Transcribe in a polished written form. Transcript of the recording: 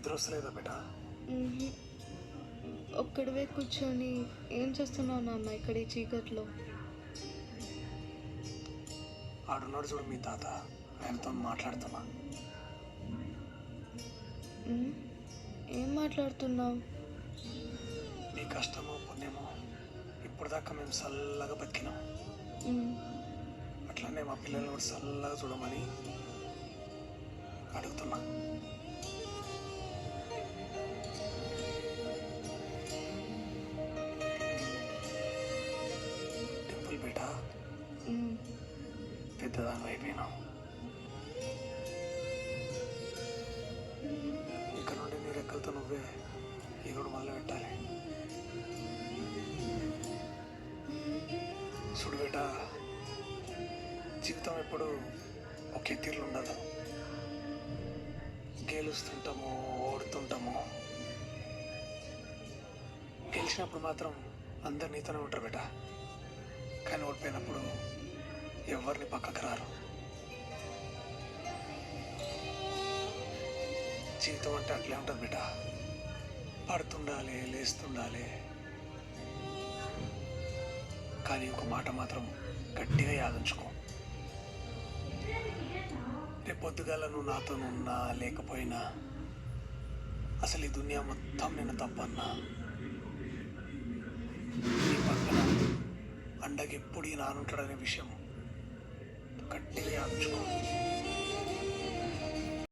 నిద్ర వస్తలేదా బేటా? మ్మ్హ. ఒక్కడివే కూర్చొని ఏం చేస్తున్నావు నాన్న ఇక్కడ ఈ చీకట్లో? ఆడున్నాడు చూడు మీ తాత, ఆయనతో మాట్లాడుతున్నా. మ్మ్. ఏం మాట్లాడుతున్నావు? నీ కష్టమో పుణ్యమో ఇప్పుడు దాకా మేము చల్లగా బతికినాం. అట్లనే మా పిల్లల్ని కూడా చల్లగా చూడమని అడుగుతున్నా. టింపుల్ బేటా, పెద్దదాని అయిపోయినావు. ఇక్కడ నుండి నీ రెక్కలతో నువ్వే ఎగుడు మొదలు పెట్టాలి. చూడు బేటా, జీవితం ఎప్పుడు ఒకే తీరులో ఉండదు. గెలుస్తుంటాము, ఓడుతుంటాము. గెలిచినప్పుడు మాత్రం అందరు నీతోనే ఉంటారు బేటా, కానీ ఓడిపోయినప్పుడు ఎవరిని పక్కకు రారు. జీవితం అంటే అట్లే ఉంటుంది బేటా, పడుతుండాలి, లేస్తుండాలి. కానీ ఒక మాట మాత్రం గట్టిగా యాదించుకో, రేపు పొద్దుగాల నువ్వు నాతో ఉన్నా లేకపోయినా, అసలు ఈ దునియా మొత్తం నేను తప్పన్నా, నీ పక్కన అండకి ఎప్పుడు ఈ నానుంటాడనే విషయం గట్టిగా యాదించుకో.